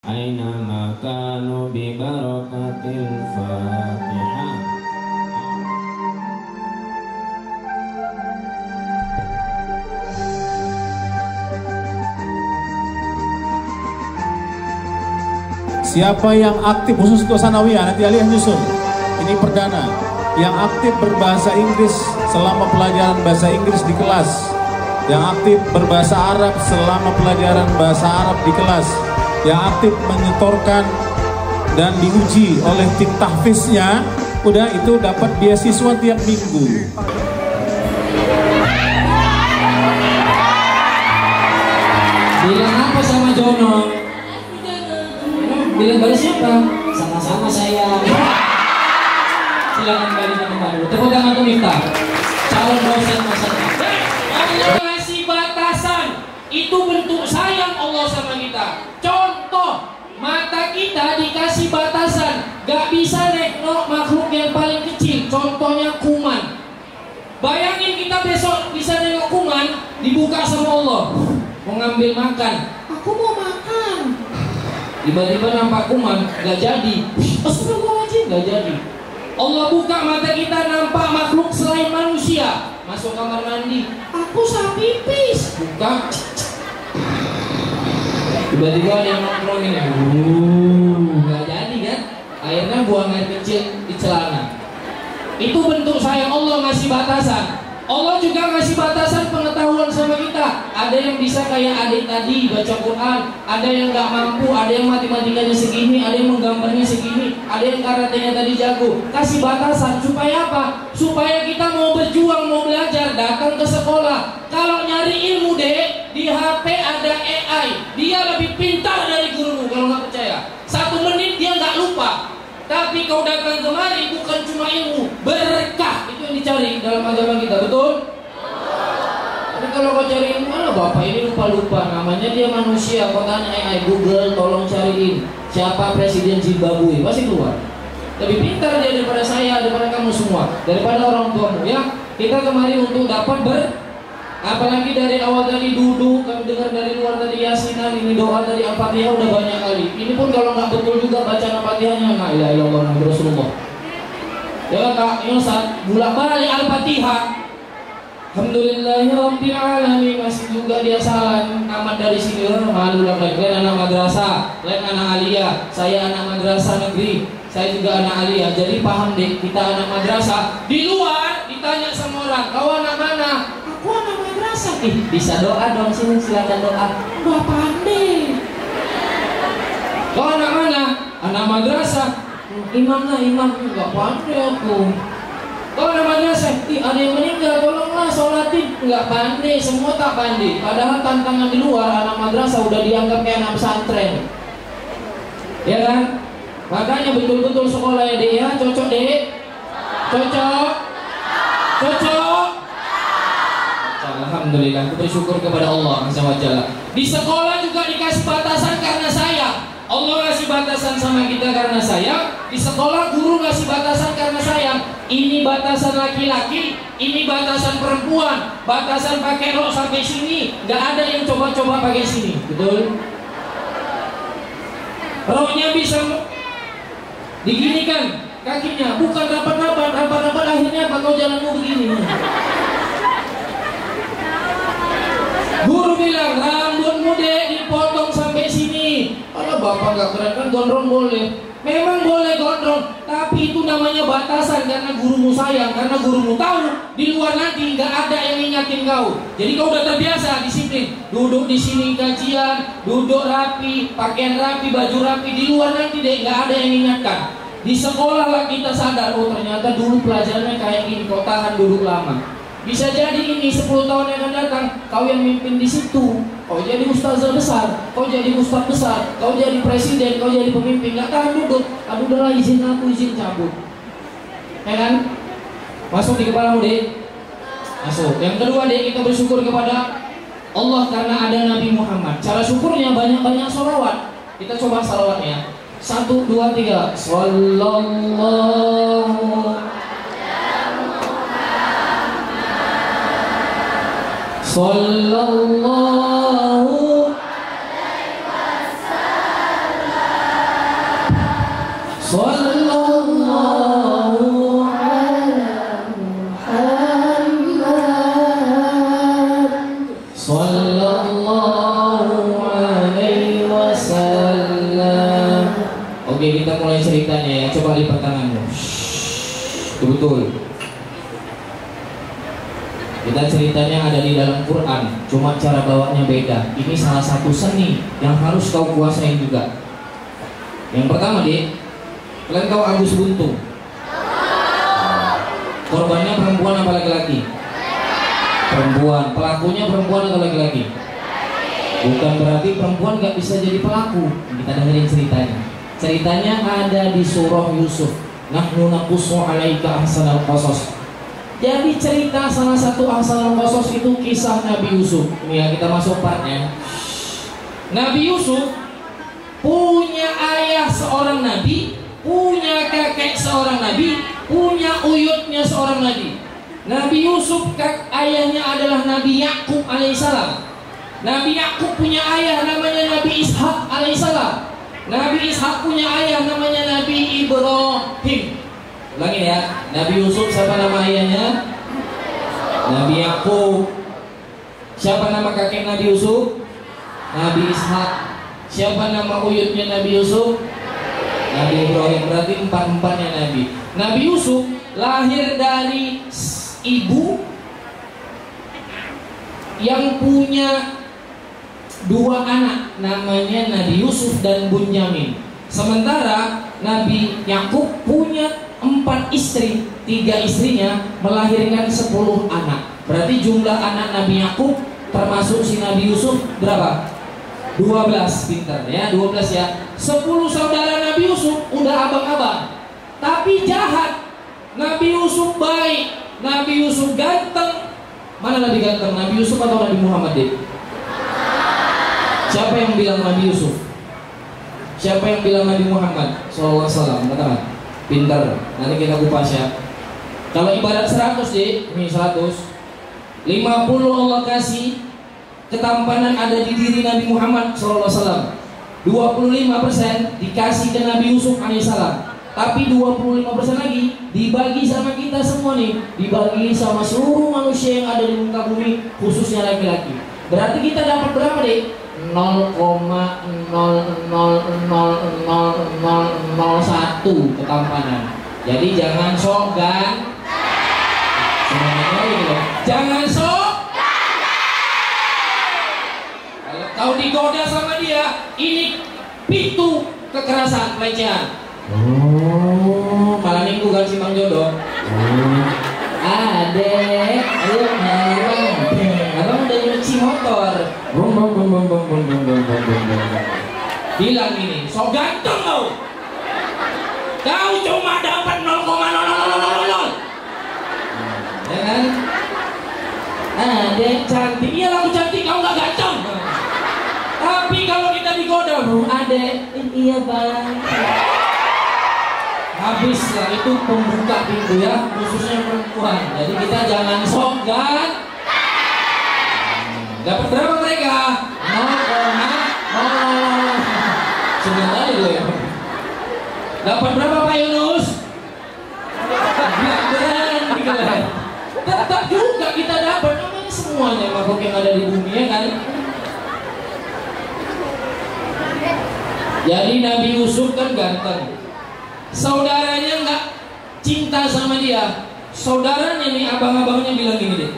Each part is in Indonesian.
أينما كانوا ببركة الفاتحة. Siapa yang aktif khusus untuk sanawiyah, nanti Ali nyusun. Ini perdana. Yang aktif berbahasa Inggris selama pelajaran bahasa Inggris di kelas. Yang aktif berbahasa Arab selama pelajaran bahasa Arab di kelas. Yang aktif menyetorkan dan diuji oleh tim tahfiznya, udah itu dapat beasiswa tiap minggu. Bilang apa sama Jono? Bilang balas siapa? Sama-sama saya. Silakan kali kembali. Tepuk tangan untuk Miftah, calon dosen masa depan. Allah ngasih batasan, itu bentuk sayang Allah sama kita. Contoh, mata kita dikasih batasan, gak bisa nengok makhluk yang paling kecil. Contohnya kuman. Bayangin kita besok bisa nengok kuman, dibuka sama Allah, mau ngambil makan. Aku mau makan. Tiba-tiba nampak kuman, gak jadi. Astagfirullahaladzim, gak jadi. Allah buka mata kita, nampak makhluk selain manusia. Masuk kamar mandi, aku salah pipis. Buka. Tiba-tiba ada yang nongkrong ini. Gak jadi kan? Akhirnya buang air kecil di celana. Itu bentuk sayang Allah ngasih batasan. Allah juga ngasih batasan pengetahuan sama kita. Ada yang bisa kayak adik tadi baca Quran, ada yang nggak mampu, ada yang matematikanya segini, ada yang menggambarnya segini, ada yang karatenya tadi jago. Kasih batasan supaya apa? Supaya kita mau berjuang, mau belajar, datang ke sekolah. Kalau nyari ilmu deh, di HP ada AI, dia lebih pintar dari gurumu. Kalau nggak percaya, 1 menit dia nggak lupa. Tapi kau datang kemari bukan cuma ilmu, berkah itu yang dicari dalam agama kita, betul? Tapi kalau kau cari ilmu, mana bapak ini lupa-lupa, namanya dia manusia. Kau tanya AI, Google, tolong cariin siapa presiden Zimbabwe, pasti keluar. Lebih pintar dia daripada saya, daripada kamu semua, daripada orang tuamu. Ya, kita kemari untuk dapat apalagi dari awal tadi duduk, kami dengar dari luar tadi yasinan, ini doa dari Al-Fatihah udah banyak kali. Ini pun kalau nggak betul juga baca Al-Fatihahnya, la ilaha illallah Muhammadur Rasulullah. Ya Kak Yusat, bolak balik Al-Fatihah. Alhamdulillahirabbil alamin, masih juga dia salah. Amat dari sini malu lah. Lain anak madrasah, lain anak aliyah. Saya anak madrasah negeri, saya juga anak aliyah. Jadi paham deh, kita anak madrasah. Di luar ditanya sama orang, kau anak mana? Aku anak madrasah. Bisa doa dong, sini silakan doa. Gak pandai. Kau anak mana? Anak madrasah. Imam lah, imam. Gak pandai aku. Kau anak madrasah. Ada yang meninggal, tolonglah sholatin. Gak pandai, semua tak pandai. Padahal tantangan di luar anak madrasah udah dianggap kayak anak pesantren. Ya kan? Makanya betul-betul sekolah ya dek ya. Cocok dek? Cocok? Cocok? Alhamdulillah, aku bersyukur kepada Allah Azza wa Jalla. Di sekolah juga dikasih batasan karena sayang. Allah ngasih batasan sama kita karena sayang. Di sekolah guru ngasih batasan karena sayang. Ini batasan laki-laki, ini batasan perempuan. Batasan pakai rok sampai sini, nggak ada yang coba-coba pakai sini, betul? Roknya bisa diginikan kakinya, bukan rapat-rapat, rapat-rapat akhirnya apa kau jalanmu begini? Guru bilang rambutmu dek dipotong sampai sini. Kalau bapak gak keren kan gondrong boleh. Memang boleh gondrong, tapi itu namanya batasan karena gurumu sayang, karena gurumu tahu di luar nanti gak ada yang ingatin kau. Jadi kau udah terbiasa disiplin. Duduk di sini kajian, duduk rapi, pakaian rapi, baju rapi. Di luar nanti dek gak ada yang ingatkan. Di sekolah lah kita sadar, oh ternyata dulu pelajarannya kayak gini, kau tahan duduk lama. Bisa jadi ini 10 tahun yang akan datang kau yang mimpin di situ. Kau jadi ustazah besar, kau jadi ustaz besar, kau jadi presiden, kau jadi pemimpin. Gak tahan duduk. Aduh udahlah izin aku, izin cabut. Ya kan? Masuk di kepalamu dek. Masuk. Yang kedua dek, kita bersyukur kepada Allah karena ada Nabi Muhammad. Cara syukurnya banyak-banyak sholawat. Kita coba sholawatnya. 1, 2, 3. Sallallahu Sallallahu alaihi wasallam Sallallahu ala Muhammad Sallallahu alaihi wasallam. Oke, kita mulai ceritanya ya. Coba lipat tanganmu. Betul. Kita ceritanya ada di dalam Quran, cuma cara bawanya beda. Ini salah satu seni yang harus kau kuasain juga. Yang pertama, Dik, kalian tahu Agus Buntung? Korbannya perempuan apa laki-laki? Perempuan. Pelakunya perempuan atau laki-laki? Bukan berarti perempuan gak bisa jadi pelaku. Kita dengerin ceritanya. Ceritanya ada di surah Yusuf. Nahnu naqussu 'alaika ahsanal qasas. Jadi cerita salah satu ahsanul qasas itu kisah Nabi Yusuf. Ini ya, kita masuk partnya. Nabi Yusuf punya ayah seorang nabi, punya kakek seorang nabi, punya uyutnya seorang nabi. Nabi Yusuf ayahnya adalah Nabi Yakub alaihissalam. Nabi Yakub punya ayah namanya Nabi Ishak alaihissalam. Nabi Ishak punya ayah namanya Nabi Ibrahim. Ulangi ya, Nabi Yusuf siapa nama ayahnya? Nabi Yakub. Siapa nama kakek Nabi Yusuf? Nabi Ishak. Siapa nama uyutnya Nabi Yusuf? Nabi Ibrahim. Berarti empat-empatnya Nabi. Nabi Yusuf lahir dari ibu yang punya dua anak, namanya Nabi Yusuf dan Bunyamin. Sementara Nabi Yakub punya 4 istri, 3 istrinya melahirkan 10 anak. Berarti jumlah anak Nabi Yakub termasuk si Nabi Yusuf berapa? 12, pintar ya, 12 ya. 10 saudara Nabi Yusuf udah abang-abang, tapi jahat. Nabi Yusuf baik, Nabi Yusuf ganteng. Mana lebih ganteng, Nabi Yusuf atau Nabi Muhammad deh? Siapa yang bilang Nabi Yusuf? Siapa yang bilang Nabi Muhammad SAW? Katakan. Pintar, nanti kita kupas ya. Kalau ibarat 100 deh, ini 100, 50 Allah kasih ketampanan ada di diri Nabi Muhammad SAW, 25% dikasih ke Nabi Yusuf alaihissalam. Tapi 25% lagi dibagi sama kita semua nih, dibagi sama seluruh manusia yang ada di muka bumi, khususnya laki-laki. Berarti kita dapat berapa deh? 0,0000001 ketampanan. Jadi jangan sok gan. Jangan sok. Kalau kau digoda sama dia, ini pintu kekerasan, pelecehan. Malam minggu kan simpang jodoh. Adek, ayo bareng. Abang udah nyuci motor. Bilang ini, so ganteng kau. Kau cuma dapat 0,0000. Ya kan? Adek cantik, iya aku cantik, kau nggak ganteng. Tapi kalau kita digoda, adek, iya bang. Habislah itu pembuka pintu ya, khususnya perempuan. Jadi kita jangan sok kan. Dapat berapa mereka? 0,0. Sebentar gue ya. Dapat berapa Pak Yunus? Berani kan? Tetap juga kita dapat, namanya semuanya makhluk yang ada di bumi ya kan. Jadi Nabi Yusuf kan ganteng. Saudaranya nggak cinta sama dia. Saudaranya nih, abang-abangnya bilang gini deh,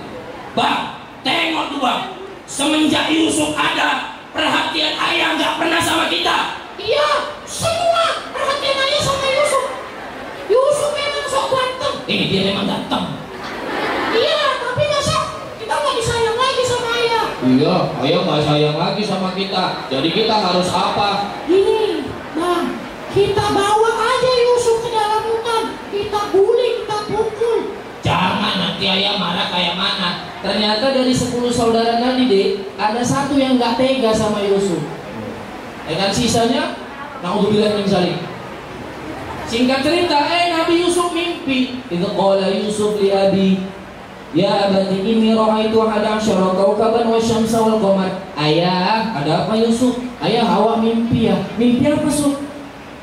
bang, tengok tuh bang, semenjak Yusuf ada, perhatian ayah nggak pernah sama kita. Iya, semua perhatian ayah sama Yusuf. Yusuf memang sok ganteng. Dia memang ganteng. Iya, tapi masa kita nggak disayang lagi sama ayah? Iya, ayah nggak sayang lagi sama kita. Jadi kita harus apa? Ini, bang, kita bawa aja Yusuf ke dalam hutan, kita guling, kita pukul. Jangan, nanti ayah marah kayak mana. Ternyata dari 10 saudara Nabi deh, ada satu yang gak tega sama Yusuf. Dengan sisanya, naudzubillah min dzalik. Singkat cerita, Nabi Yusuf mimpi. Itu qala Yusuf li abi, ya abati inni ra'aitu 11 kawkaban wasyamsa wal qamar. Ayah, ada apa Yusuf? Ayah, awak mimpi ya. Mimpi apa Yusuf?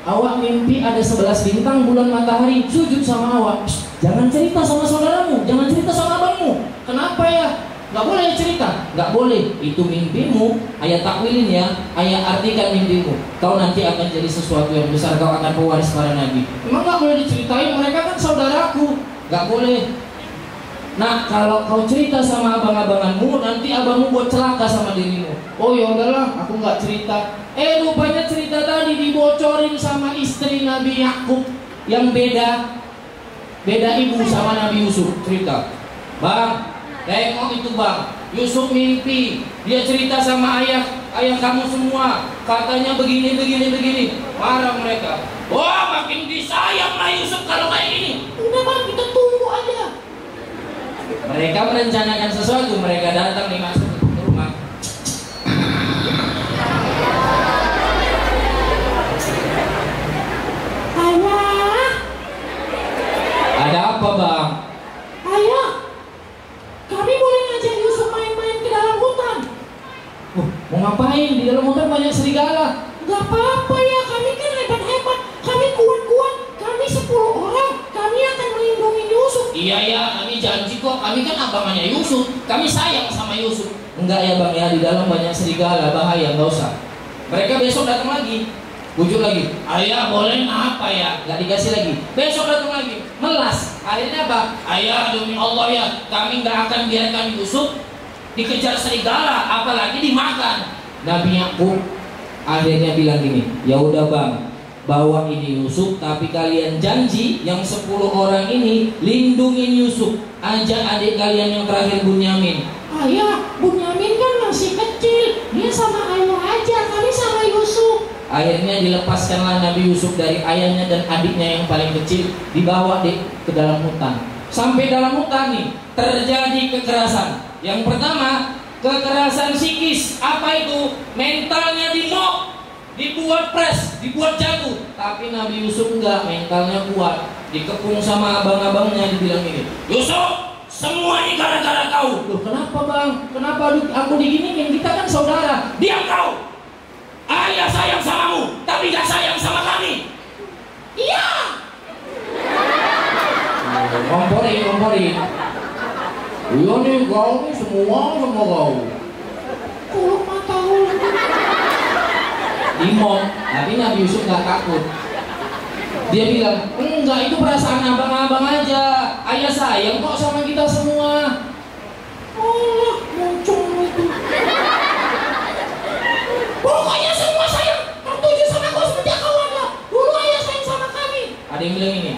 awak mimpi ada 11 bintang, bulan, matahari sujud sama awak. Jangan cerita sama saudaramu, jangan cerita sama abangmu. Kenapa ya? Gak boleh cerita, gak boleh. Itu mimpimu, ayah takwilin ya, ayah artikan mimpimu. Kau nanti akan jadi sesuatu yang besar, kau akan pewaris para nabi. Memang gak boleh diceritain, mereka kan saudaraku, gak boleh. Nah, kalau kau cerita sama abang-abanganmu, nanti abangmu buat celaka sama dirimu. Oh ya udahlah, aku gak cerita. Rupanya cerita tadi dibocorin sama istri Nabi Yakub yang beda ibu sama Nabi Yusuf. Cerita, bang, tengok itu bang, Yusuf mimpi, dia cerita sama ayah kamu semua, katanya begini. Marah mereka, wah makin disayang lah Yusuf kalau kayak gini. Udah bang, kita tunggu aja. Mereka merencanakan sesuatu, mereka datang nih masuk ke rumah. Ayah, Ada apa bang? ayah, kami boleh ngajak Yusuf main-main ke dalam hutan? Mau ngapain? Di dalam hutan banyak serigala. Gak apa-apa ya, kami kan hebat-hebat, kami kuat-kuat, kami 10 orang, kami akan melindungi Yusuf. Iya ya, kami janji kok, kami kan abangannya Yusuf, kami sayang sama Yusuf. Enggak ya bang ya, di dalam banyak serigala, bahaya, nggak usah. Mereka besok datang lagi, bujuk lagi, ayah boleh apa ya? Nggak dikasih lagi. Besok datang lagi, melas. Akhirnya apa? Ayah demi Allah ya, kami nggak akan biarkan Yusuf dikejar serigala, apalagi dimakan. Nabi Yakub akhirnya bilang gini, ya udah bang, bawa ini Yusuf, tapi kalian janji yang 10 orang ini lindungin Yusuf. Ajak adik kalian yang terakhir Bunyamin. Ayah, Bunyamin kan masih kecil, dia sama ayah aja, kami sama Yusuf. Akhirnya dilepaskanlah Nabi Yusuf dari ayahnya dan adiknya yang paling kecil, dibawa ke dalam hutan. Sampai dalam hutan nih terjadi kekerasan. Yang pertama, kekerasan psikis. Apa itu? Mentalnya dimok, dibuat pres, dibuat jatuh. Tapi Nabi Yusuf enggak, mentalnya kuat. Dikepung sama abang-abangnya, dibilang ini, Yusuf, semua ini gara-gara kau. Loh kenapa bang? Kenapa aku diginiin? Kita kan saudara. Diam kau. Ayah sayang samamu, tapi gak sayang sama kami. Iya. Ngomporin. Iya nih kau nih semua sama kau. Kuluk mata hulu. Imam, tapi Nabi Yusuf gak takut. Dia bilang, enggak, itu perasaan abang-abang aja. Ayah sayang kok sama kita semua. Allah, muncul itu. Pokoknya semua sayang, tertuju sama kau semenjak kau ada. Dulu ayah sayang sama kami. Ada yang bilang ini,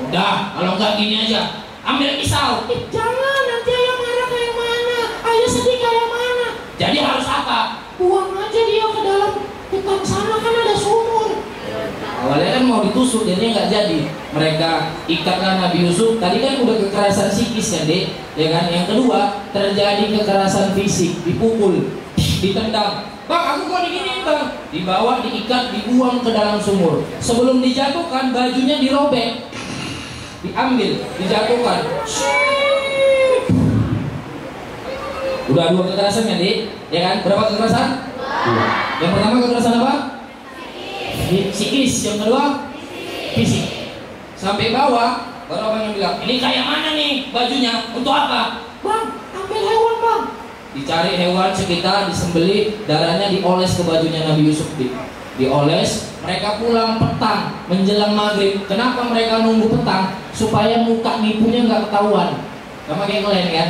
udah kalau enggak gini aja, ambil pisau. Jangan, nanti ayah marah kayak mana, ayah sedih kayak mana. Jadi harus apa? Buang aja dia ke dalam hutan sana, kan ada sumur. Awalnya kan mau ditusuk, jadinya nggak jadi. Mereka ikatlah Nabi Yusuf. Tadi kan udah kekerasan psikis kan dek, ya kan. Yang kedua terjadi kekerasan fisik, dipukul, ditendang. Bang, aku kok diginiin bang? Dibawa, diikat, dibuang ke dalam sumur. Sebelum dijatuhkan, bajunya dirobek, diambil, dijatuhkan. Udah 2 kekerasan kan dek, ya kan? Berapa kekerasan? 2. Yang pertama kekerasan apa? Psikis. Yang kedua fisik. Sampai bawah baru abang yang bilang, ini kayak mana nih bajunya, untuk apa? Bang, ambil hewan bang. Dicari hewan sekitar, disembelih, darahnya dioles ke bajunya Nabi Yusuf. Dioles. Mereka pulang petang menjelang maghrib. Kenapa mereka nunggu petang? Supaya muka nipunya nggak ketahuan. Sama kayak kalian kan?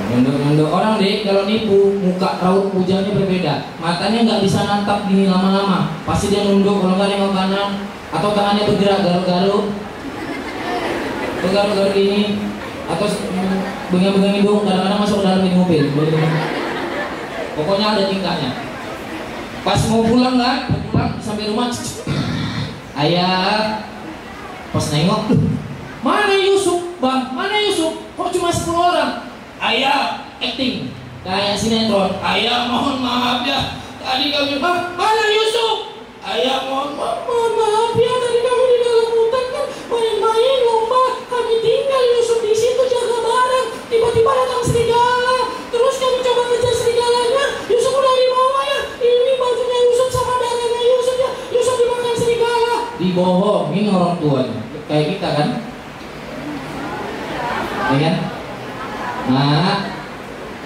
Nunduk orang deh kalau nipu, muka raut wajahnya berbeda, matanya nggak bisa nantap gini lama-lama, pasti dia nunduk, kalau nggak nengok kanan atau tangannya bergerak garuk-garuk gini, atau bengang-bengang hidung, kadang-kadang masuk ke dalam mobil. Pokoknya ada tingkahnya. Pas mau pulang kan, pulang sampai rumah, ayah pas nengok, mana Yusuf bang, mana Yusuf, kok cuma 10 orang? Ayah acting kayak sinetron. Ayah mohon maaf ya, tadi kami mana Yusuf? Ayah mohon maaf ya, tadi kami di dalam hutan kan main-main lomba, kami tinggal Yusuf di situ jaga barang, tiba-tiba datang serigala, terus kami coba ngejar serigalanya, Yusuf udah di bawah ya, ini bajunya Yusuf sama darahnya Yusuf ya, dibohongin orang tuanya. Kayak kita kan? Ya kan? Nah,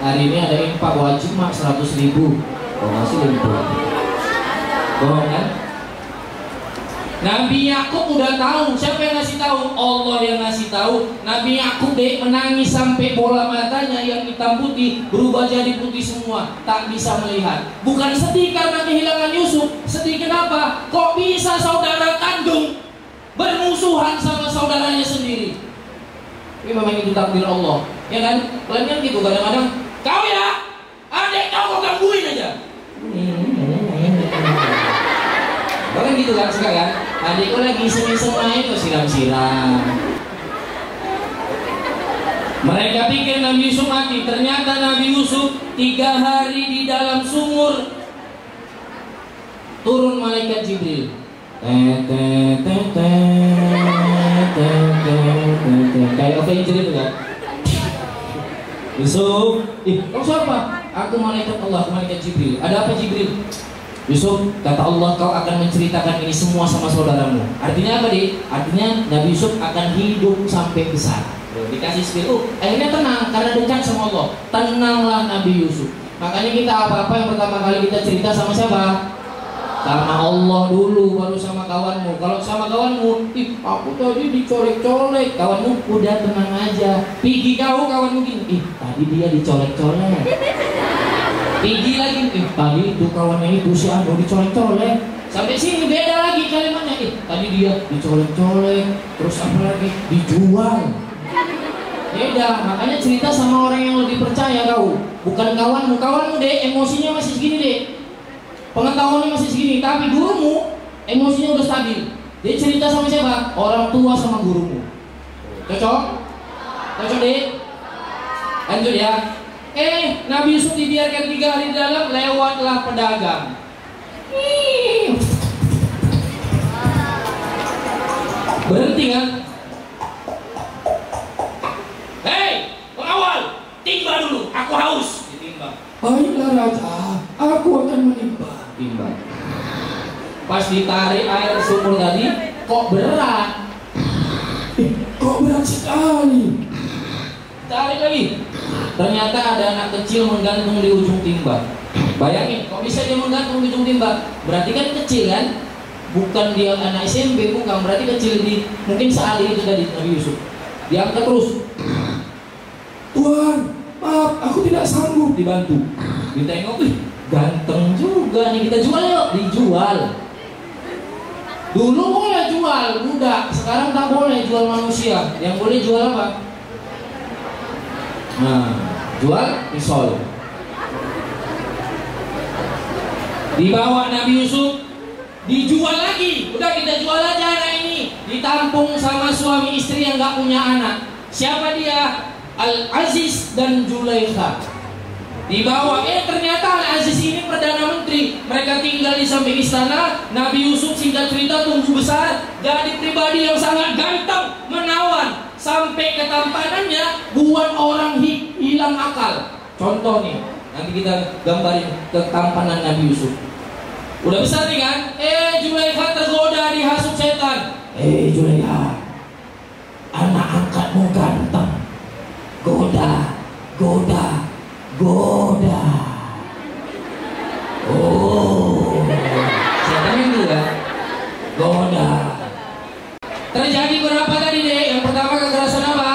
hari ini ada infak wajib mak 100.000. Oh masih limpah. Bohong kan? Nabi Yakub udah tahu. Siapa yang ngasih tahu? Allah yang ngasih tahu. Nabi Yakub deh menangis sampai bola matanya yang hitam putih berubah jadi putih semua, tak bisa melihat. Bukan sedih karena kehilangan Yusuf. Sedih kenapa? Kok bisa saudara kandung bermusuhan sama saudaranya sendiri? Ini memang itu takdir Allah, ya kan? Kalian kan gitu kadang-kadang. Kau ya, adek kau gangguin aja. Bahkan gitu kan suka kan? Adikku lagi iseng-iseng main kok siram-siram. Mereka pikir Nabi Yusuf mati. Ternyata Nabi Yusuf 3 hari di dalam sumur. Turun malaikat Jibril. Kayak Avenger itu kan? Yusuf, kau siapa? Aku malaikat Allah, malaikat Jibril. Ada apa Jibril? Yusuf, kata Allah, kau akan menceritakan ini semua sama saudaramu. Artinya apa deh? Artinya Nabi Yusuf akan hidup sampai besar. Dikasih spill, akhirnya tenang karena dekat sama Allah. Tenanglah Nabi Yusuf. Makanya kita apa-apa yang pertama kali kita cerita sama siapa? Sama Allah dulu, baru sama kawanmu. Kalau sama kawanmu, aku tadi dicolek-colek. Kawanmu udah tenang aja. Pergi kau kawanmu gini, tadi dia dicolek-colek. Pergi lagi, tadi itu kawannya itu si Ando dicolek-colek. Sampai sini beda lagi kalimatnya. Tadi dia dicolek-colek, terus apa lagi? Dijual. Beda, makanya cerita sama orang yang lebih percaya kau. Bukan kawanmu, kawanmu deh emosinya masih segini deh. Pengetahuannya masih segini, tapi gurumu emosinya udah stabil. Dia cerita sama siapa? Orang tua sama gurumu. Cocok? Cocok deh? Lanjut ya. Nabi Yusuf dibiarkan 3 hari di dalam, lewatlah pedagang. Berhenti kan? Hei, pengawal, timba dulu, aku haus. Ditimbang. Baiklah Raja, aku akan menimba. Timbang. Pas ditarik air sumur tadi, kok berat? Kok berat sekali? Tarik lagi. Ternyata ada anak kecil menggantung di ujung timba. Bayangin, kok bisa dia menggantung di ujung timba? Berarti kan kecil kan? Bukan dia anak SMP, bukan. Berarti kecil di mungkin seali itu tadi Nabi Yusuf. Diangkat terus. Tuhan, maaf, aku tidak sanggup. Dibantu. Ditengok, ganteng juga nih, kita jual yuk. Dijual. Dulu boleh jual budak, sekarang tak boleh jual manusia. Yang boleh jual apa? Nah, jual pisau. Dibawa Nabi Yusuf, dijual lagi. Udah kita jual aja anak ini. Ditampung sama suami istri yang gak punya anak. Siapa dia? Al-Aziz dan Zulaikha. Dibawa, ternyata Al-Aziz ini Perdana Menteri. Mereka tinggal di samping istana. Nabi Yusuf singkat cerita tumbuh besar, jadi pribadi yang sangat ganteng, menawan. Sampai ketampanannya buat orang hilang akal. Contoh nih, nanti kita gambarin ketampanan Nabi Yusuf. Udah besar nih kan? Zulaikha tergoda dihasut setan. Zulaikha, anak angkatmu ganteng. Goda. Oh, setannya dulu ya. Goda. Terjadi berapa tadi deh? Yang pertama kekerasan apa?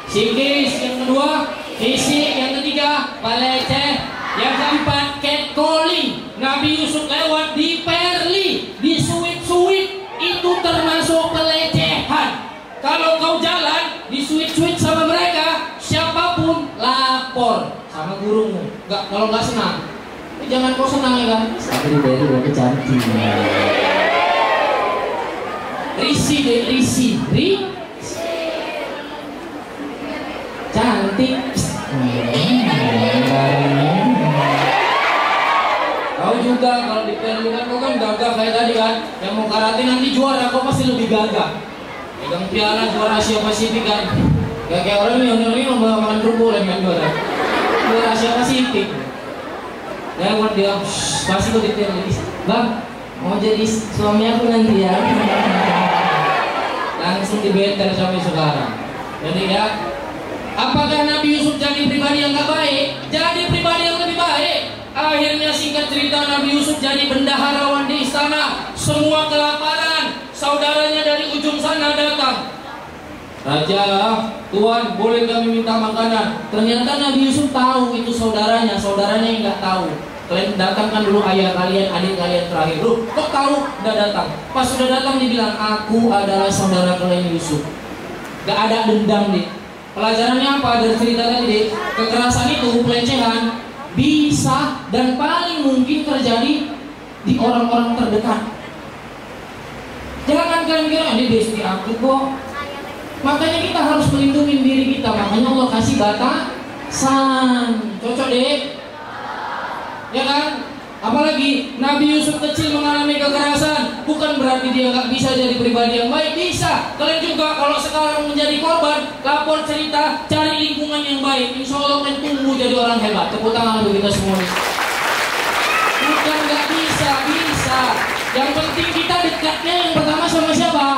Psikis. Yang kedua fisik. Yang ketiga peleceh. Yang keempat catcalling. Nabi Yusuf lewat di perli, di suit-suit, itu termasuk pelecehan. Kalau kau jalan di suit-suit sama mereka, siapapun lapor sama gurumu. Kalau nggak senang, jangan kau senang ya kan? Tapi di perli berarti cantik. Risi. Cantik. Kau juga kalau di perlindungan kau kan gagah kayak tadi kan. Yang mau karate nanti juara, kau pasti lebih gagah. Pegang piala juara Asia Pasifik kan. Kayak orang ini lomba makan kerupuk kan juara Asia Pasifik. Lewat dia, pasti kau di perlindungan. Bang, mau jadi suami aku nanti ya. langsung dibeter sampai sekarang. Jadi ya, apakah Nabi Yusuf jadi pribadi yang gak baik? Jadi pribadi yang lebih baik. Akhirnya singkat cerita, Nabi Yusuf jadi bendaharawan di istana. Semua kelaparan, saudaranya dari ujung sana datang. Raja, Tuan, boleh kami minta makanan? Ternyata Nabi Yusuf tahu itu saudaranya yang nggak tahu. Kalian datangkan dulu ayah kalian, adik kalian terakhir. Loh, kok tahu? Udah datang. Pas sudah datang dibilang, aku adalah saudara kalian Yusuf. Gak ada dendam nih. Pelajarannya apa dari cerita tadi? Kekerasan itu, pelecehan bisa dan paling mungkin terjadi di orang-orang terdekat. Jangan kalian kira ini besti aku kok. Makanya kita harus melindungi diri kita. Makanya Allah kasih batasan. Cocok deh, ya kan? Apalagi Nabi Yusuf kecil mengalami kekerasan, bukan berarti dia nggak bisa jadi pribadi yang baik. Bisa. Kalian juga kalau sekarang menjadi korban, lapor cerita, cari lingkungan yang baik. Insya Allah kalian tumbuh jadi orang hebat. Tepuk tangan untuk kita semua. Bukan nggak bisa, bisa. Yang penting kita dekatnya yang pertama sama siapa?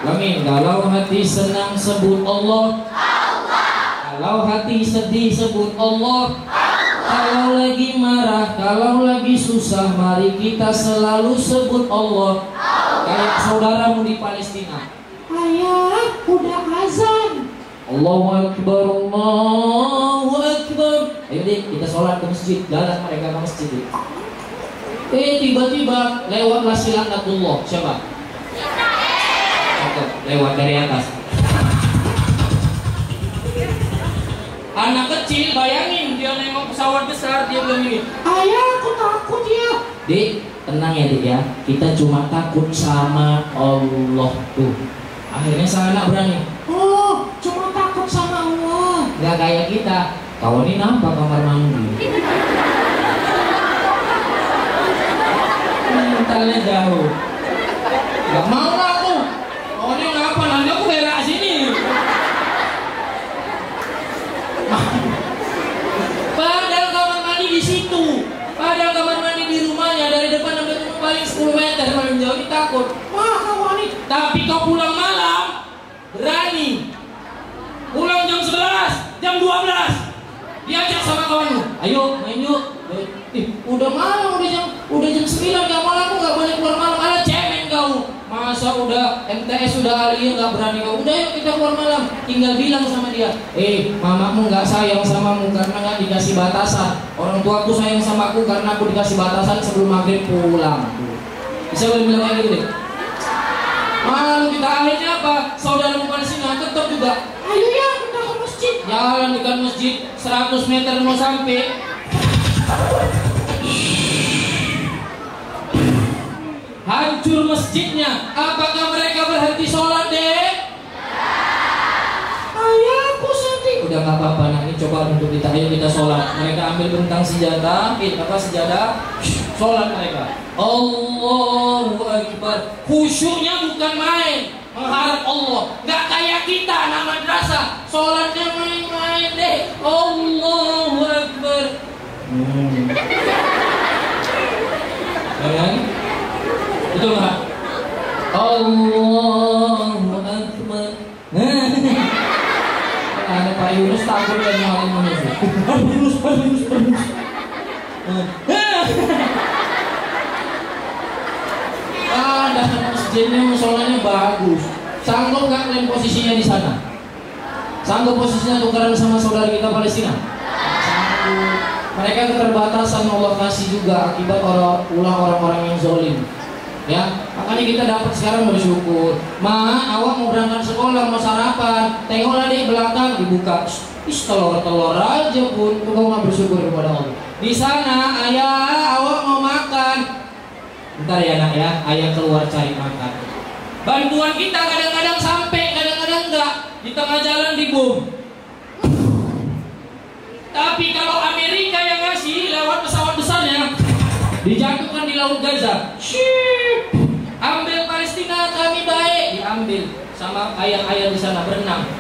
Amin. Kalau hati senang sebut Allah. Kalau hati sedih sebut Allah. Kalau lagi marah, kalau lagi susah, mari kita selalu sebut Allah. Kayak saudaramu di Palestina. Ayah, udah azan. Allahu Akbar, Allahu Akbar. Ayo deh, kita sholat ke masjid. Jalan mereka ke masjid. Tiba-tiba lewatlah Silanatullah. Siapa? Lewat dari atas. Anak kecil, bayangin dia nengok pesawat besar, dia bilang gini, Ayah, aku takut ya. Dik, tenang ya Dik ya. Kita cuma takut sama Allah tuh. Akhirnya sang anak berani. Oh, cuma takut sama Allah. Gak kayak kita. Kau ini nampak kamar mandi. Mentalnya jauh. Gak mau lah aku. Oh ini ngapa? Nanti aku berak sini. Padahal kamar mandi di situ. Padahal kamar mandi di rumahnya dari depan sampai rumah paling 10 meter, paling jauh ini takut. Wah, kamu ini. Tapi kau pulang malam berani. Pulang jam 11, jam 12. Diajak sama kawanmu. Ayo main yuk. Udah malam, udah jam 9, gak malam, aku gak boleh keluar malam. Ada cemen kau. Masa udah MTS sudah alih gak berani kau. Udah yuk kita keluar malam. Tinggal bilang sama dia, mamamu gak sayang samamu karena gak dikasih batasan. Orang tuaku sayang sama aku karena aku dikasih batasan sebelum maghrib pulang. Bisa boleh bilang kayak gitu deh. Malam kita akhirnya apa? Saudara bukan sini tetap juga. Ayo ya, kita ke masjid. Jalan dekat masjid 100 meter mau sampai. Hancur masjidnya. Apakah mereka berhenti sholat deh? Ayah, aku sedih. Udah nggak apa-apa, nanti coba untuk kita, ayo kita sholat. Mereka ambil bentang senjata, sejadah, sholat mereka. Allahu Akbar. Khusyuknya bukan main, mengharap Allah. Nggak kayak kita anak madrasah, sholatnya main-main deh. Allahu Akbar. Kan? Betul nggak? Allahu Akbar. Ada Pak Yunus takut dan nyalain manusia. Yunus. Datang masjidnya, musolanya bagus. Sanggup nggak kalian posisinya di sana? Sanggup posisinya tukeran sama saudara kita Palestina? Sanggup. Mereka keterbatasan Allah kasih juga akibat ulah orang-orang yang zalim. Ya, makanya kita dapat sekarang bersyukur. Awak mau berangkat sekolah, mau sarapan, tengoklah di belakang dibuka. Telur aja pun, kau nggak bersyukur kepada Allah. Di sana, ayah, awak mau makan. Bentar ya nak ya, ayah keluar cari makan. Bantuan kita kadang-kadang sampai, kadang-kadang enggak. Di tengah jalan dibom. Tapi kalau Amerika yang ngasih lewat pesawat besarnya, dijatuhkan di Laut Gaza. Ambil Palestina kami baik, diambil sama ayah-ayah di sana berenang.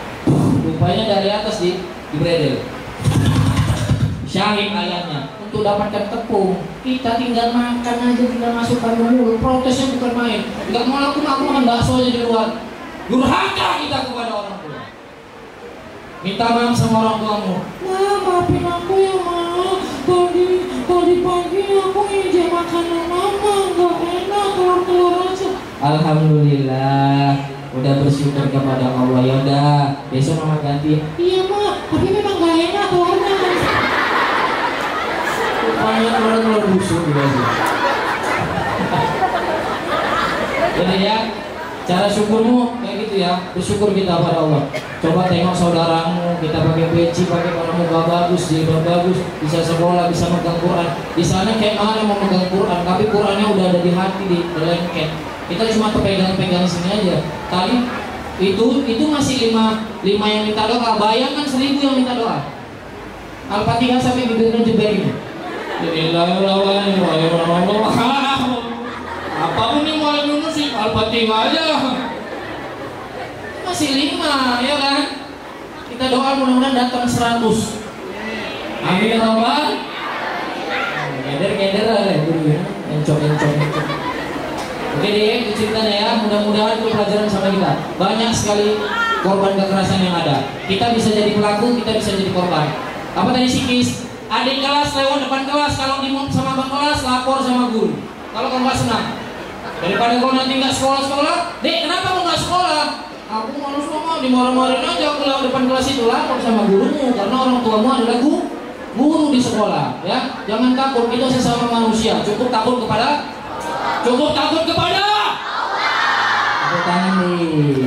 Rupanya dari atas di bredel. Syahid ayahnya. untuk dapatkan tepung. Kita tinggal makan aja, tinggal masukkan ke mulut. Protesnya bukan main. Nggak mau aku makan bakso aja di luar. Durhaka kita kepada orang tua. Minta maaf sama orang tuamu. Ma, maafin aku ya Ma. Tadi pagi aku ngijak makanan Mama, nggak enak, telur aja. Alhamdulillah, udah bersyukur kepada Allah. Ya udah, besok Mama ganti. Iya Ma, tapi memang nggak enak telurnya. Rupanya telur busuk gitu aja. Jadi ya, cara syukurmu kayak gitu ya, bersyukur kita pada Allah. Coba tengok saudaramu, kita pakai peci, pakai warna muka bagus, jilbab bagus, bisa sekolah, bisa megang Quran. Di sana kayak mana mau megang Quran, tapi Qurannya udah ada di hati, di lengket. Kita cuma pegang-pegang sini aja. Tadi itu masih lima yang minta doa. Bayangkan 1000 yang minta doa. Al-Fatihah sampai bibirnya jeber ini. Apapun yang mau dulu sih Al-Fatihah aja. Masih 5 ya kan. Kita doa mudah-mudahan datang 100. Amin ya Rabbal. Geder lah dulu ya. Encok. Oke deh, itu ceritanya ya. Mudah-mudahan itu pelajaran sama kita. Banyak sekali korban kekerasan yang ada. Kita bisa jadi pelaku, kita bisa jadi korban. Apa tadi sikis? Adik kelas lewat depan kelas, kalau dimom sama abang kelas lapor sama guru. Kalau kamu nggak senang, daripada kau nanti nggak sekolah, dek kenapa kau nggak sekolah? Aku malas mau dimarah-marahin aja aku lewat depan kelas itu, lapor sama gurumu karena orang tuamu adalah guru di sekolah. Ya, jangan takut, itu sesama manusia. Cukup takut kepada Allah. Tepuk tangan nih.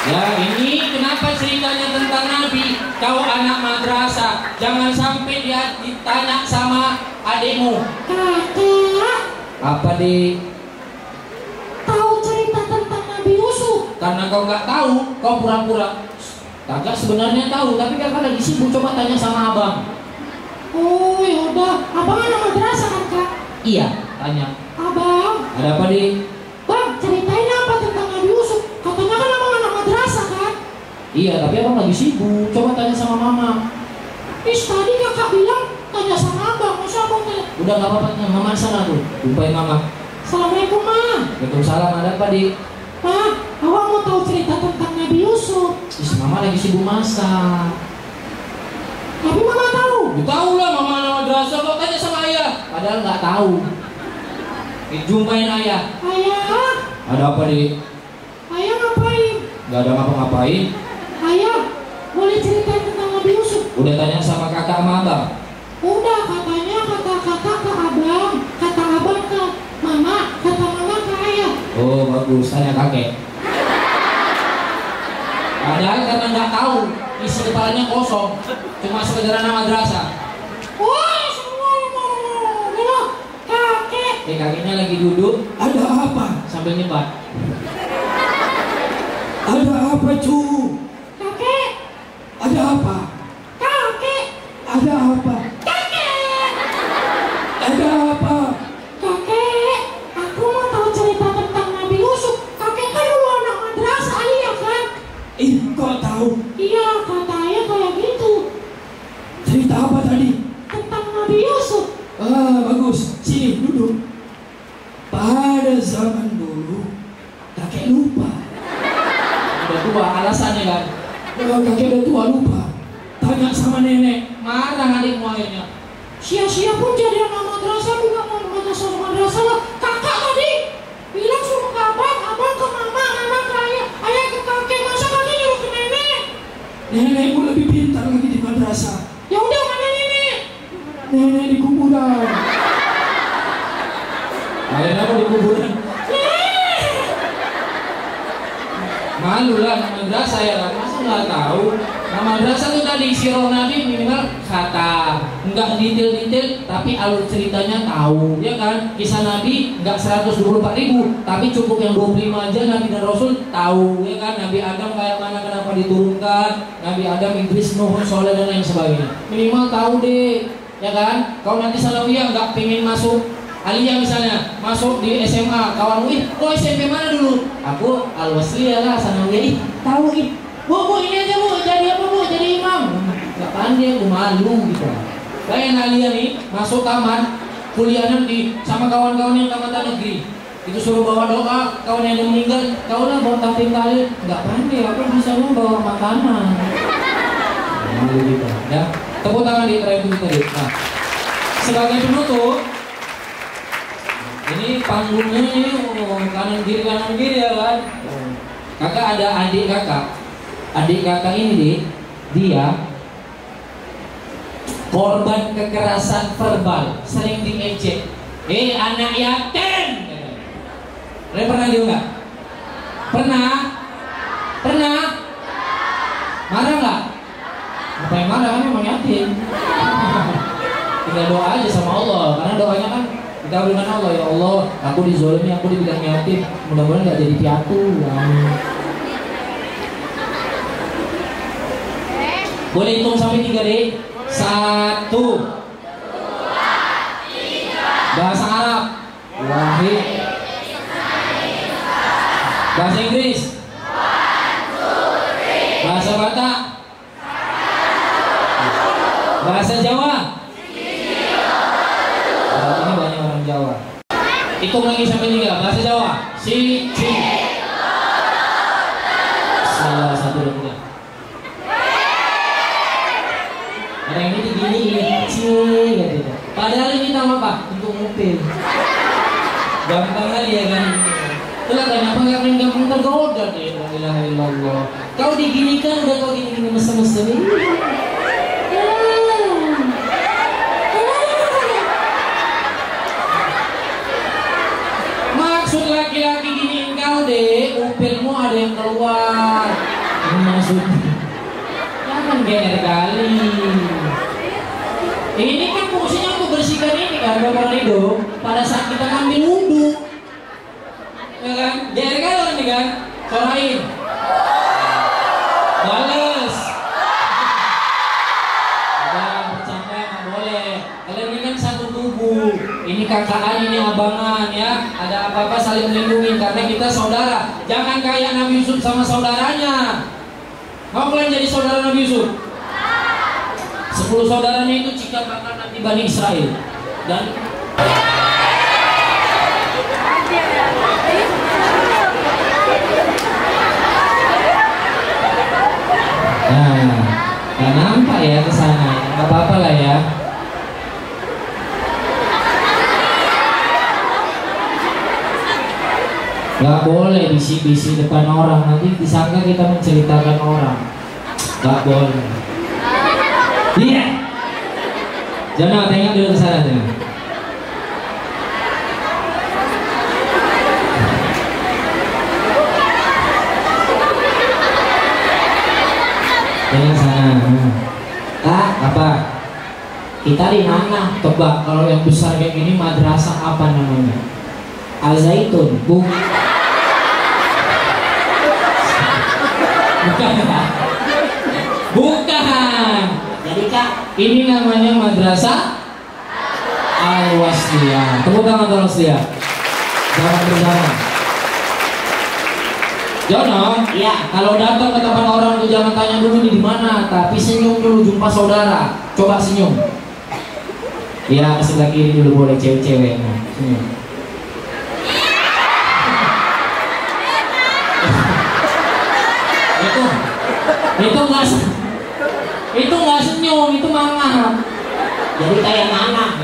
Ya, ini kenapa ceritanya tentang Nabi? Kau anak madrasah, jangan sampai dia ditanya sama adikmu. Kakak, Apa di? tahu cerita tentang Nabi Yusuf? Karena kau nggak tahu, kau pura-pura. Kakak sebenarnya tahu, tapi kakak lagi sibuk. Coba tanya sama abang. Oh yaudah, abang anak madrasah kan Kak? Iya, tanya. Abang, Ada apa di? Bang, ceritain apa tentang Nabi Yusuf? Katanya kan abang anak madrasah kan? Iya, tapi abang lagi sibuk. Coba tanya sama mama. Tadi kakak bilang tanya sama abang, masa abang tanya? Udah nggak apa-apa, tanya mama sana tuh. Lupain mama. Assalamualaikum Ma. Waalaikumsalam. Ada apa di? Ma, abang mau tahu cerita tentang Nabi Yusuf. Mama lagi sibuk masak. Tapi Mama tahu. Tahu lah, mama anak madrasah. Kok tanya sama ayah? Padahal nggak tahu. Jumpain ayah. Ayah, Ada apa di? ayah ngapain? Nggak ada ngapa-ngapain. Ayah, boleh ceritain tentang Nabi Yusuf? Udah tanya sama kakak sama abang. Udah, katanya kata-kata ke abang, kata abang ke mama, kata mama ke ayah. Oh bagus, tanya kakek. Padahal karena nggak tahu, isi kepalanya kosong, cuma sekedar anak madrasah. Wah, semua ini kakek. Kakeknya lagi duduk. Ada apa? Sambil nyebat. Ada apa, cu? Kakek, Ada apa? kakek, Ada apa? kakek. Ada apa? Kakek, aku mau tahu cerita tentang Nabi Yusuf. Kakek kan dulu anak madrasah, iya kan? Kok tahu? Iya, kata ayah kayak gitu. Cerita apa tadi? Tentang Nabi Yusuf. Bagus. Sini, duduk. Pada zaman dulu, kakek lupa. Udah tua, alasannya kan. Kakek udah tua lupa. Tanya sama nenek. Marah adikmu akhirnya. Sia-sia pun jadi anak madrasah juga mau madrasah lah. Kakak tadi bilang suruh ke abang, abang ke mama, mama ke ayah ke kakek. Masa kakek nyuruh ke nenek? Nenekmu lebih pintar lagi di madrasah. Ya udah, mana nenek? Nenek di kuburan. Akhirnya aku di kuburan. Malu lah nama madrasah ya kan, masa nggak tahu. Nama madrasah tuh tadi sirah Nabi minimal kata, nggak detail-detail tapi alur ceritanya tahu, ya kan? Kisah Nabi nggak 124.000 tapi cukup yang 25 aja Nabi dan Rasul tahu, ya kan? Nabi Adam kayak mana, kenapa diturunkan, Nabi Adam, Idris, Nuh, Soleh dan lain sebagainya. Minimal tahu deh, ya kan? Kalau nanti Salawiyah nggak pengen masuk Aliyah misalnya, masuk di SMA, kawan kok SMP mana dulu? Aku Al-Wasliyah lah, Sanawiyah, tahu Bu, ini aja Bu, jadi apa Bu? Jadi imam. nggak pandai, aku malu gitu. Kayak Nalia nih masuk taman kuliahnya sama kawan-kawan yang taman negeri. Itu suruh bawa doa, kawan yang meninggal, kau lah bawa tampil kali, nggak pandai, aku bisa bawa makanan. Malu gitu. Ya, tepuk tangan di terakhir itu tadi. Nah, sebagai penutup, ini panggungnya ini kanan kiri ya kan. Kakak ada adik kakak ini dia korban kekerasan verbal, sering diejek. Anak yatim. Kalian pernah juga nggak? Pernah? Marah nggak? Apa yang marah kan memang yatim. Tinggal doa aja sama Allah, karena doanya kan kita dengan Allah, ya Allah, aku dizolimi, aku dibilang yatim, mudah-mudahan nggak jadi piatu. Boleh hitung sampai 3 deh. 1, 2, 3. Bahasa Arab. Wahid. Bahasa Inggris. 1, 2, 3. Bahasa Batak. Bahasa Jawa. Ini banyak orang Jawa. Hitung lagi sampai 3. Bahasa Jawa. Siji. Salah 1, 2, 3. Ada yang ini gini, gitu. Padahal ini nama apa? Untuk mobil. Gampang kali ya kan? Itulah kenapa gampang tergoda deh. La ilaha illallah. Kau diginikan udah kau gini mesem-mesem. Maksud laki-laki giniin kau deh, upilmu ada yang keluar. Ini maksudnya. Jangan gener kali. Ini kan fungsinya untuk bersihkan ini kan, Bapak Rido. Pada saat kita ngambil wudhu, ya kan? Gener kali orang ini kan? Sorain. Bales. Jangan bercanda, nggak boleh. Kalian ini kan satu tubuh. Ini kakaan, ini abangan ya. Ada apa-apa saling melindungi karena kita saudara. Jangan kayak Nabi Yusuf sama saudaranya. Mau kalian jadi saudara Nabi Yusuf? 10 saudaranya itu cikal bakal nanti Bani Israel. Dan nggak nampak ya ke sana. Nggak apa-apa lah ya. Nggak boleh bisi-bisi depan orang, nanti disangka kita menceritakan orang. Nggak boleh. Iya. Jangan tengok dulu ke sana jangan. Tengok sana. Apa? Kita di mana? Tebak kalau yang besar kayak gini madrasah apa namanya? Al-Zaitun. Bukan. Jadi Kak, ini namanya madrasah Al-Wasliyah. Tepuk tangan untuk Wasliyah. Jangan bersama. Jono, ya. Kalau datang ke tempat orang tuh jangan tanya dulu di mana, tapi senyum dulu jumpa saudara. Coba senyum. Ya, sebelah kiri dulu boleh cewek-cewek. Senyum. Itu nggak senyum, itu mangap. Jadi kayak mangap.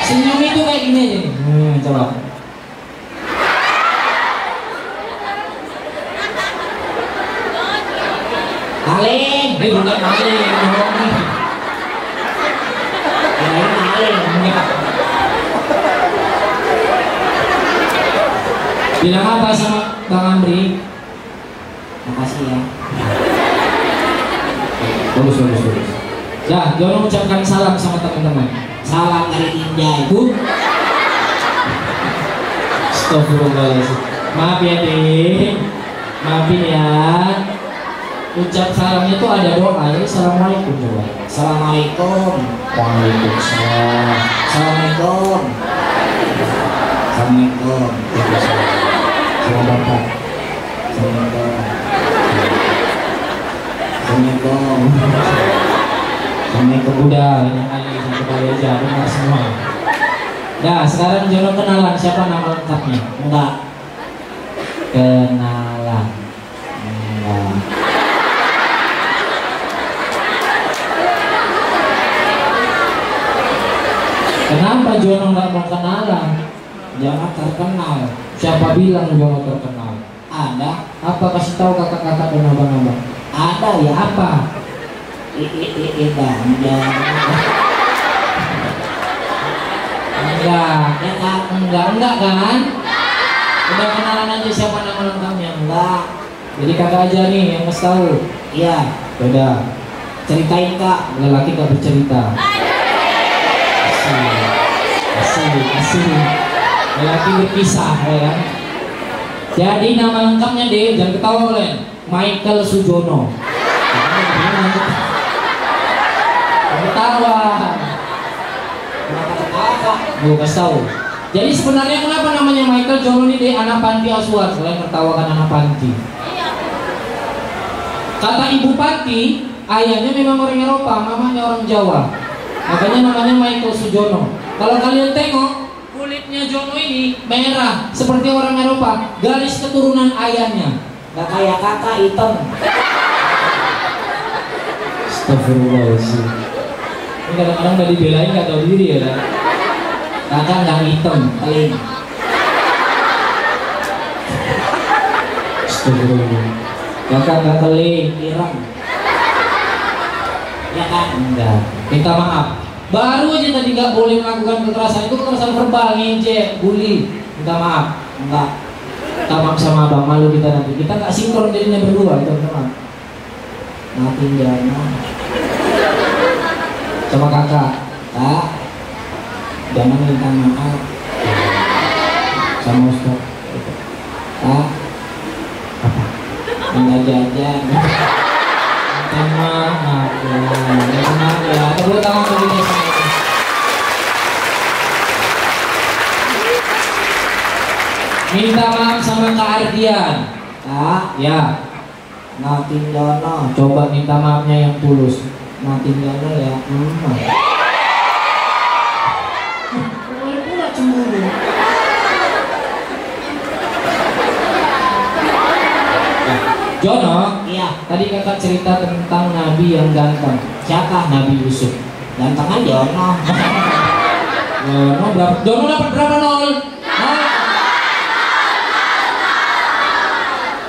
Senyum itu kayak gini aja nih. Coba. Maling, bukan maling. Maling. Bilang apa sama Bang Amri? Makasih ya. Bagus. Ya, Jono ucapkan salam sama teman-teman. Salam dari India itu. Astagfirullahaladzim. Maaf ya Dik. Maafin ya. Ucap salamnya tuh ada doa ya. Assalamualaikum coba. Assalamualaikum. Waalaikumsalam. Assalamualaikum. Assalamualaikum. Sama Bapak. Assalamualaikum. Assalamualaikum. Assalamualaikum Buddha. Ini kali satu kali aja dengar semua. Nah, sekarang Jono kenalan siapa nama lengkapnya? Enggak. Kenalan. Enggak. Kenapa Jono nggak mau kenalan? Jangan terkenal. Siapa bilang Jono terkenal? Ada. Apa kasih tahu kakak-kakak dan abang-abang? Ada ya apa? Enggak kan? Udah kenalan aja siapa nama lengkapnya? Enggak. Jadi kakak aja nih yang mesti tahu. Iya. Beda. Ceritain kak. Lelaki gak bercerita. Asli. Lelaki berpisah ya kan. Jadi nama lengkapnya deh, jangan ketawa kalian. Michael Sujono. Ketawa. Gue kasih tahu. Jadi sebenarnya kenapa namanya Michael Jono ini deh anak panti asuhan? Selain tertawakan anak panti. Kata ibu panti, ayahnya memang orang Eropa, mamanya orang Jawa. Makanya namanya Michael Sujono. Kalau kalian tengok kulitnya Jono ini merah seperti orang Eropa, garis keturunan ayahnya. Gak kayak kakak hitam. Astagfirullahaladzim. Ini kadang-kadang gak dibelain gak tahu diri ya kan? Kakak gak hitam, paling. Astagfirullah. Kakak gak keling, irang. Ya kan? Enggak. Minta maaf. Baru aja tadi gak boleh melakukan kekerasan. Itu kekerasan verbal, nginjek, bully. Minta maaf. Enggak. Minta maaf sama abang, malu kita nanti. Kita gak sinkron jadinya berdua, teman-teman. Maafin jangan. Sama kakak. Kak, jangan minta maaf sama Ustaz. Kak, apa? Minta jajan. Minta maaf ya. Minta maaf ya. Tepuk tangan begini. Minta maaf sama Kak Ardian. Kak, ya. Natin Jono. Coba minta maafnya yang tulus. Natin Jono ya. Pula cemburu. Jono, iya. Tadi kakak cerita tentang Nabi yang ganteng. Siapa? Nabi Yusuf. Gantengan Jono. Jono dapat berapa nol?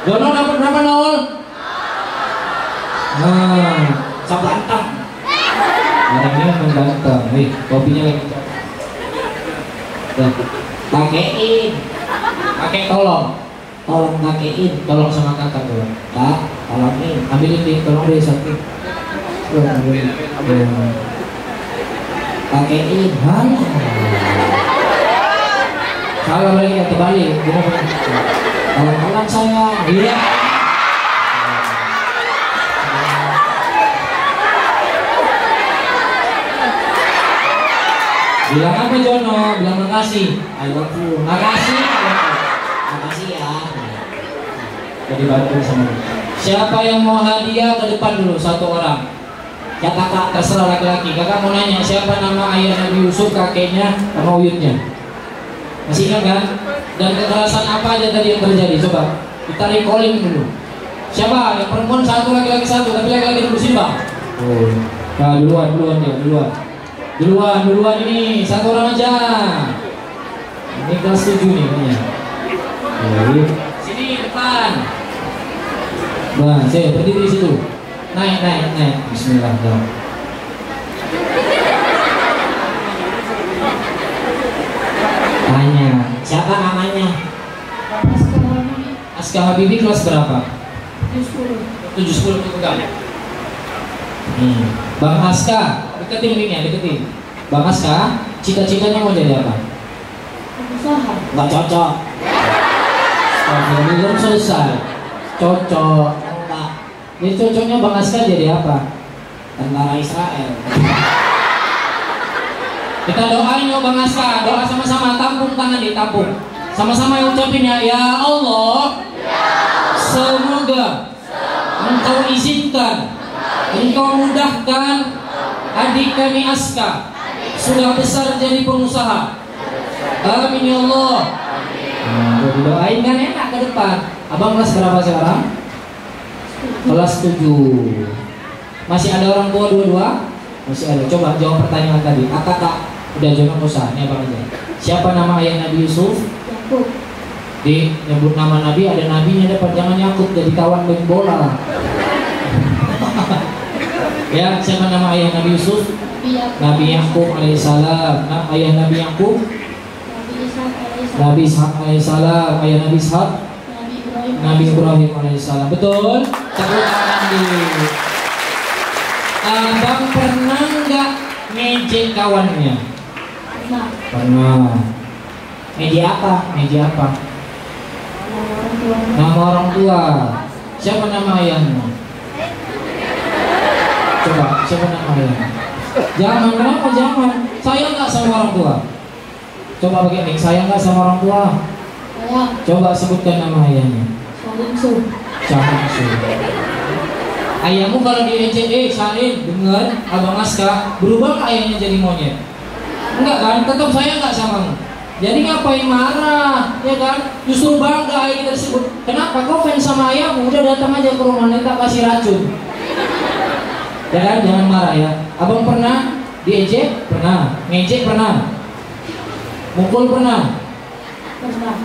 Jono dapat berapa nol? So ganteng. Orangnya memang ganteng. Nih, kopinya lagi. Pakein. Pakai tolong pakein. Tolong sama kakak tuh. Kak, tolongin. Ambilin di, tolong deh satu. Pakein. Kalau lagi ya terbalik. Tolong saya. Iya. Bilang apa Jono? Bilang makasih. I love you. Makasih. Makasih ya. Jadi bantu sama. Siapa yang mau hadiah ke depan dulu satu orang? Ya kakak, terserah laki-laki. Kakak mau nanya siapa nama ayah Nabi Yusuf, kakeknya, sama uyutnya. Masih ingat kan? Dan kekerasan apa aja tadi yang terjadi? Coba kita recalling dulu. Siapa? Yang perempuan satu, laki-laki satu. Tapi laki-laki dulu sini bang. Oh. Nah, duluan ini satu orang aja. Ini kelas 7 nih kayaknya. Sini depan. Nah, saya berdiri di situ. Naik. Bismillah. Tanya, siapa namanya? Aska Habibi kelas berapa? 7-10 itu pegang. Bang Aska, deketin. Bang Aska, cita-citanya mau jadi apa? Usaha. Nggak cocok. Belum selesai. Cocok. Enggak. Jadi cocoknya Bang Aska jadi apa? Tentara Israel. Kita doain yuk Bang Aska, doa sama-sama, tampung tangan ditampung. Sama-sama yang ucapin ya Allah. Semoga Engkau izinkan engkau mudahkan adik kami Aska sudah besar jadi pengusaha. Amin ya Allah. Nah, didoain kan enak ke depan. Abang kelas berapa sekarang? Kelas 7. Masih ada orang tua dua-dua? Masih ada. Coba jawab pertanyaan tadi. Kak, udah jangan usah. Ini abang aja. Siapa nama ayah Nabi Yusuf? Yakub. Di nyebut nama Nabi, ada nabinya dapat, jangan Yakub jadi kawan main bola. Ya, siapa nama ayah Nabi Yusuf? Nabi Yakub alaihissalam. Nah, ayah Nabi Yakub? Nabi Ishak alaihissalam. Ayah Nabi Ishak? Nabi Ibrahim alaihissalam. Betul? Tepuk tangan dulu. Abang pernah nggak ngejek kawannya? Pernah. Media apa? Media apa? Nama orang tua. Siapa nama ayahnya? Coba, siapa nama ayahnya? Jangan, kenapa jangan? Sayang nggak sama orang tua? Coba begini, sayang nggak sama orang tua? Coba sebutkan nama ayahnya. Syamsu. Ayahmu kalau diejek, Salim, dengar, Abang Aska, berubah nggak ayahnya jadi monyet? Enggak kan? Tetap sayang nggak samamu? Jadi ngapain marah, ya kan? Justru bangga ayah kita tersebut. Kenapa? Kau fans sama ayahmu, udah datang aja ke rumah, nanti tak kasih racun. Ya kan? Jangan marah ya. Abang pernah diejek? Pernah. Ngejek pernah? Mukul pernah? Pernah.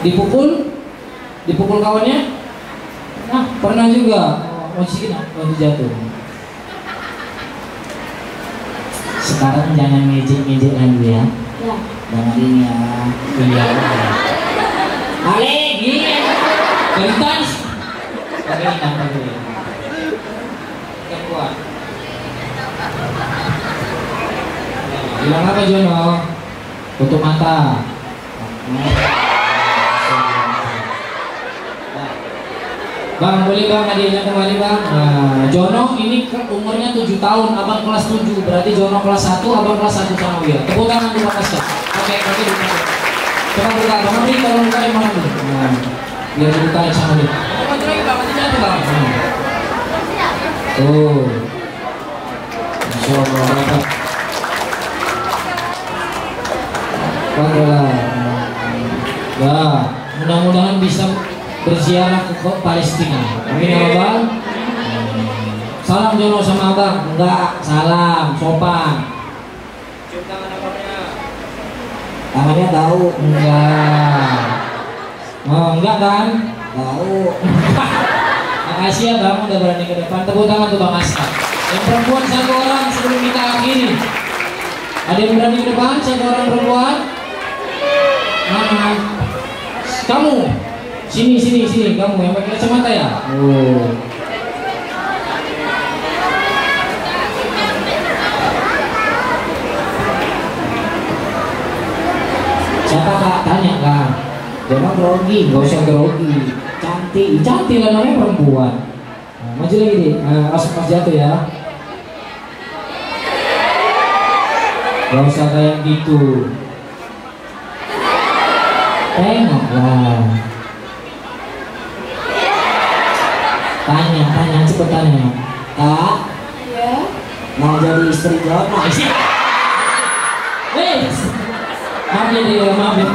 Dipukul? Dipukul kawannya? Nah, pernah juga. Oh, jatuh. Sekarang jangan ngejek-ngejek lagi ya. Ya. Jangan ini ya. Iya. Balik, gini. Geritan. Pakai ini apa dulu? Yang kuat. Bilang apa Jono? Tutup mata. Bang, boleh bang hadiahnya kembali bang. Nah, Jono ini umurnya 7 tahun, abang kelas 7. Berarti Jono kelas 1, abang kelas 1 sama dia. Tepuk tangan dulu Mas. Oke, oke, buka. Coba buka, bang Amri kalau buka yang mana dulu? Nah, biar dibuka sama dia. Maju lagi bang, maju jatuh bang. Tuh. Masya Allah, dapat. Banglah. Ya, mudah-mudahan bisa berziarah ke Palestina. Amin ya Bang. Salam Jono sama abang. Enggak, salam, sopan. Cium tangan abangnya. Tangannya tahu. Enggak. Oh, enggak kan? Tahu. Makasih ya Bang, udah berani ke depan. Tepuk tangan tuh Bang Aska. Yang perempuan 1 orang sebelum kita akhiri. Ada yang berani ke depan? 1 orang perempuan. Mana? Kamu. Sini kamu yang pakai kacamata ya. Oh. Siapa kak? Tanya kak. Jangan grogi, nggak usah grogi. Cantik lah namanya perempuan. Nah, maju lagi nih. Pas jatuh ya. Gak usah kayak gitu. Tengoklah. Tanya, cepet tanya. Kak, Ya. mau jadi istri Jono? Maaf ya, maaf ya.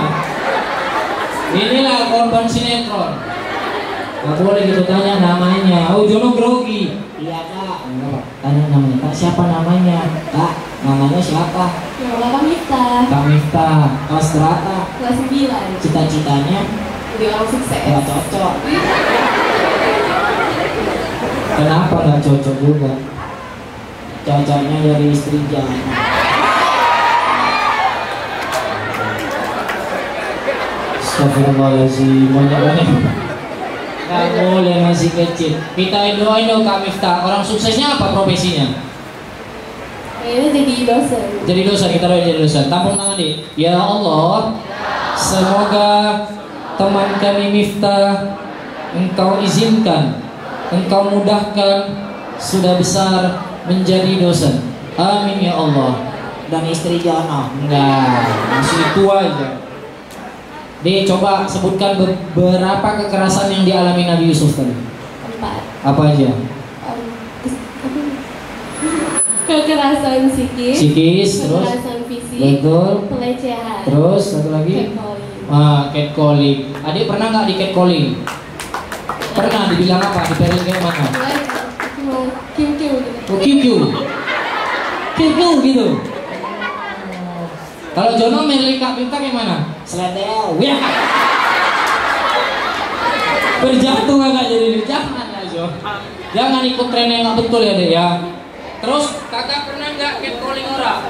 Inilah korban sinetron. Gak boleh gitu tanya namanya. Oh, Jono grogi. Iya kak. Tanya namanya. Kak, siapa namanya? Kak, namanya siapa? Kak Miftah. Kak Miftah. Kelas berapa? Kelas 9. Cita-citanya? Jadi orang sukses. Gak cocok. Kenapa gak cocok juga? Cocoknya dari istri Jono. Astagfirullahaladzim, banyak-banyak. Gak boleh masih kecil. Kita doain dong Kak Miftah. Orang suksesnya apa profesinya? Kayaknya jadi dosen. Jadi dosen, kita doain jadi dosen. Tampung tangan nih. Ya Allah, semoga teman kami Miftah Engkau izinkan, Engkau mudahkan sudah besar menjadi dosen. Amin ya Allah. Dan istri Jono? Enggak, masih tua aja. Nih coba sebutkan beberapa kekerasan yang dialami Nabi Yusuf tadi. 4. Apa aja? Kekerasan psikis, terus kekerasan fisik, betul, pelecehan, terus satu lagi, catcalling. Adik pernah nggak di catcalling? Pernah, dibilang apa? Dipelin kayak mana? mau kiu gitu. Oh, kiu gitu. Kalau Jono milih Kak Bintang yang mana? Seledel, ya. Berjatuh nggak jadi jangan lah Jo. Jangan ikut tren yang nggak betul ya deh ya. Terus kakak pernah nggak catcalling orang?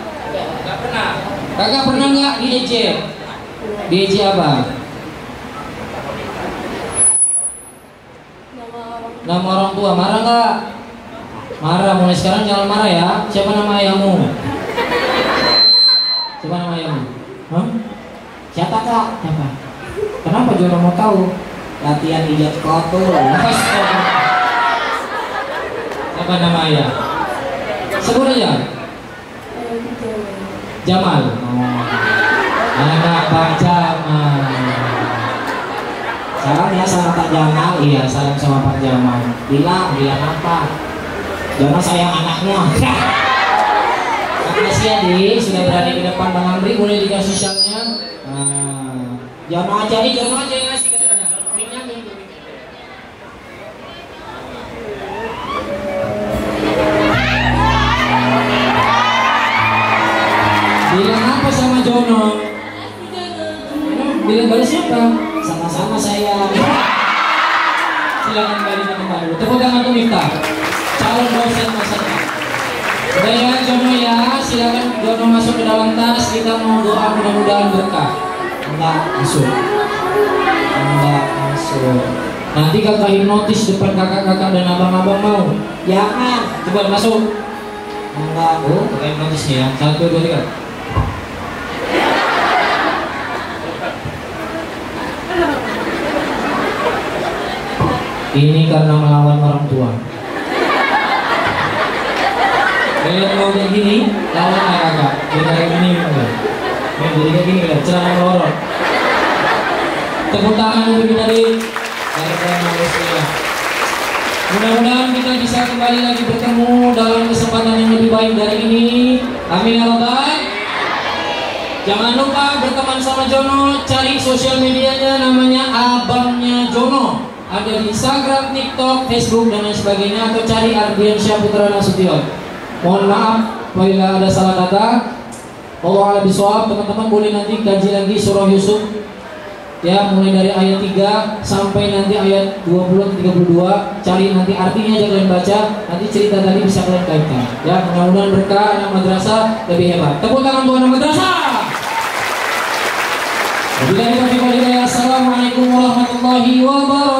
Nggak pernah. Kakak pernah nggak diejek? Diejek apa? Nama orang tua. Marah nggak? Marah. Mulai sekarang jangan marah ya. Siapa nama ayahmu? Siapa nama ayahmu? Hah? Siapa kak? Siapa? Kenapa Jono mau tahu? Latihan ijat kotor. Apa nama ayah? Sebut aja. Jamal. Anak Pak Jamal. Salam ya sama Pak Jamal. Iya, salam sama Pak Jamal. Bilang apa? Jono sayang anaknya. Makasih ya Di, sudah berani ke depan Bang Amri. Boleh dikasih shotnya. Jono aja yang ngasih katanya. Bilang apa sama Jono? Bilang balas siapa? Sama-sama saya. Silakan kembali ke tempat dulu. Tepuk tangan untuk Miftah, calon dosen masa depan. Udah ya Jono ya, silakan Jono masuk ke dalam tas. Kita mau doa mudah-mudahan berkah. Enggak masuk. Nanti kakak hipnotis depan kakak-kakak dan abang-abang mau. Jangan. Coba masuk. Enggak. Oh, kakak hipnotisnya ya. 1, 2, 3. Ini karena melawan orang tua. Kalian mau kayak gini, lawan kakak. Kayak gini enggak. Jadi kayak gini kan, celana melorot. Tepuk tangan untuk dari Malaysia. Mudah-mudahan kita bisa kembali lagi bertemu dalam kesempatan yang lebih baik dari ini. Amin ya Rabbal. Jangan lupa berteman sama Jono, cari sosial medianya namanya Abangnya Jono. Ada di Instagram, TikTok, Facebook dan lain sebagainya, atau cari Ardiansyah Putra Nasution. Mohon maaf apabila ada salah kata. Allah a'lam bishawab. Teman-teman boleh nanti kaji lagi surah Yusuf ya, mulai dari ayat 3 sampai nanti ayat 20 ke 32. Cari nanti artinya aja kalian baca, nanti cerita tadi bisa kalian kaitkan ya. Mudah-mudahan berkah, anak madrasah lebih hebat. Tepuk tangan buat anak madrasah. Assalamualaikum warahmatullahi wabarakatuh.